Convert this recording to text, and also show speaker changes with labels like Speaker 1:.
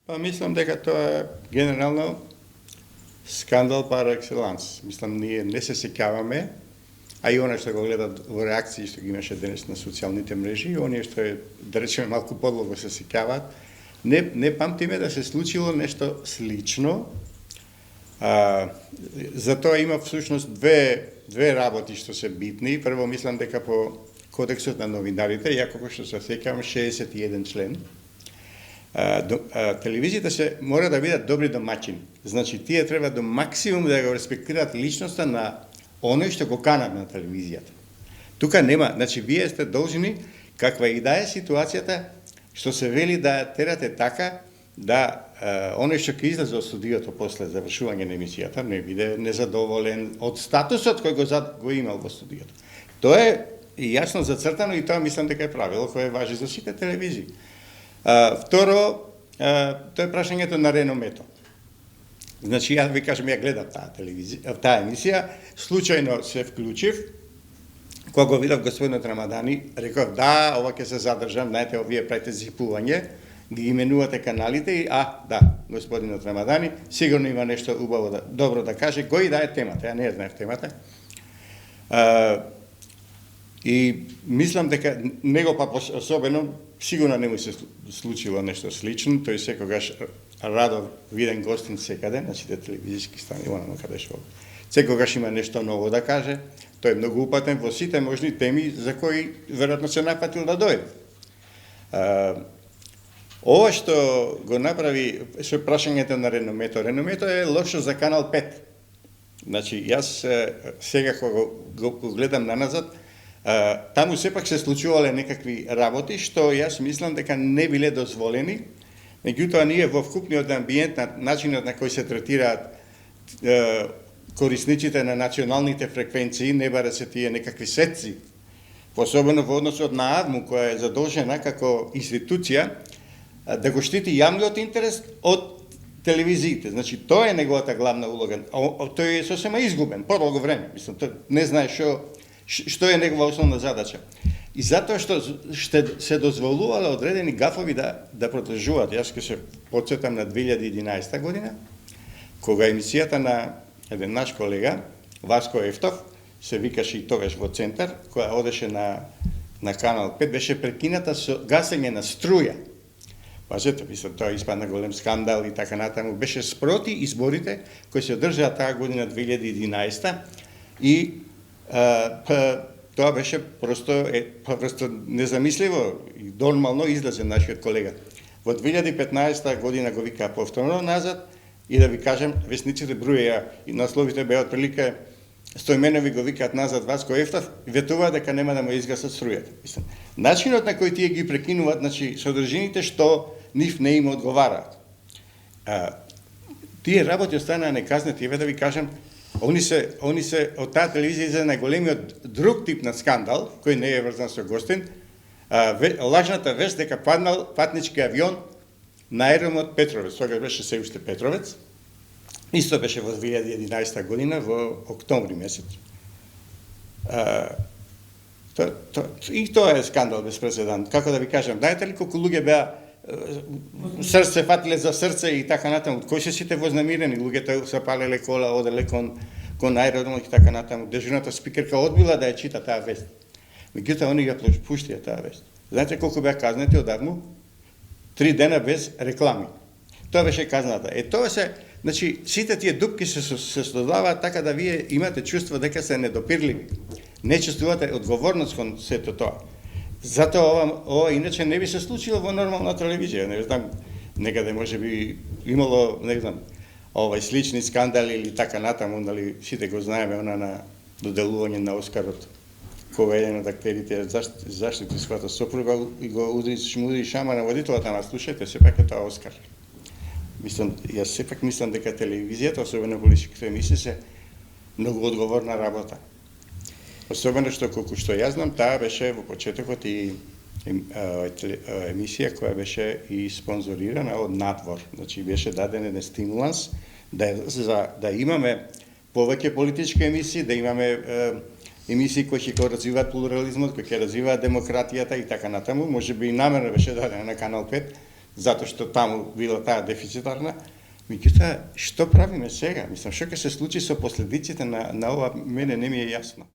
Speaker 1: Па мислам дека тоа е генерално скандал пар екселанс. Мислам, ние не се сеќаваме, а и она што го гледат во реакции што ги имаше денес на социјалните мрежи, и оние што е, да речеме, малку подлого се сеќаваат, не памтиме да се случило нешто слично. Затоа има всушност две работи што се битни. Прво, мислам дека по Кодексот на новинарите, иако што се сеќавам 61 член, телевизиите се мора да бидат добри домаќини. Значи, тие треба до максимум да го респектираат личноста на оној што го канат на телевизијата. Тука нема, значи, вие сте должни, каква и да е ситуацијата, што се вели да терате така, да оној што ќе излезе од студиото после завршување на емисијата не биде незадоволен од статусот кој го имал во студиото. Тоа е јасно зацртано и тоа мислам дека е правило кое важи за сите телевизии. Второ, тоа е прашањето на реномето. Значи, ја ви кажам, ја гледав таа емисија, случајно се вклучив, кога го видов господинот Рамадани, реков, да, ова ќе се задржам, знаете, овие правите зипување, ги именувате каналите и, да, господинот Рамадани, сигурно има нешто убаво, добро да каже, кој да е темата, ја не знаев темата. И мислам дека него па особено сигурно не му се случило нешто слично, тој секогаш радо виден гостин секаде на сите телевизиски стани, онamo каде што. Секогаш има нешто ново да каже, тој е многу упатен во сите можни теми за кои веројатно се напатил да дојде. Ова што го направи со прашањето на реномето, реномето е лошо за Канал 5. Значи, јас сега кога го гледам наназад, таму сепак се случувале некакви работи што јас мислам дека не биле дозволени, меѓутоа ние во вкупниот амбиент на начинот на кој се третираат корисниците на националните фреквенции, не баре се тие некакви сетци, особено во односот на АВМУ, која е задолжена како институција да го штити јавниот интерес од телевизиите. Значи, тоа е неговата главна улога. Тој е сосема изгубен, подолго време. Мислам, тој не знае што е негова основна задача. И затоа што се дозволувале одредени гафови да продолжуваат. Јас ќе се потсетам на 2011 година, кога емисијата на еден наш колега, Васко Ефтов, се викаше и тогаш во Центар, која одеше на Канал 5, беше прекината со гасење на струја. Пазете, мислам, тоа испадна голем скандал и така натаму. Беше спроти изборите кои се одржаа таа година 2011 и тоа беше просто незамисливо и нормално излезе нашиот колега. Во 2015 година го вика повторно назад и да ви кажем, весниците броја и насловите беа отприлика Стојменови го викаат назад Васко Ефтов и ветува дека нема да му изгасат струјата. Мислам, начинот на кој тие ги прекинуваат, значи содржините што нив не им одговараат. Тие работи останаа неказнети, еве да ви кажем, Они се од таа телевизија за најголемиот друг тип на скандал, кој не е врзан со гостин, лажната вест дека паднал патнички авион на аеромот Петровец, тогаш беше се уште Петровец, исто беше во 2011 година, во октомври месец. И тоа е скандал без преседан. Како да ви кажам, знаете ли колку луѓе беа срце фатиле за срце и така натаму. Кои се сите вознамирени, луѓето се палеле кола, оделе кон аеродромот и така натаму. Дежурната спикерка одбила да ја чита таа вест. Меѓутоа они ја пуштија таа вест. Знаете колку беа казнети одавно? 3 дена без реклами. Тоа беше казната. Тоа се, значи, сите тие дупки се создаваат така да вие имате чувство дека се недопирливи. Не чувствувате одговорност кон сето тоа. Затоа ова иначе не би се случило во нормална телевизија. Не знам, некаде може би имало, не знам, слични скандали или така натаму, дали сите го знаеме она на доделување на Оскарот, кога еден од актерите заштити својата сопруга и го удри шама на водителот, ама слушајте, сепак е тоа Оскар. Мислам, јас сепак мислам дека телевизијата, особено политичките емисии, се многу одговорна работа. Особено што колку што јас знам, таа беше во почетокот и емисија која беше и спонзорирана од надвор. Значи беше даден еден стимуланс да имаме повеќе политички емисии, да имаме емисии кои ќе развиваат плурализмот, кои ќе развиваат демократијата и така натаму. Може би и намерно беше дадена на Канал 5, затоа што таму била таа дефицитарна. Меѓутоа, што правиме сега? Мислам, што ќе се случи со последиците на ова, мене не ми е јасно.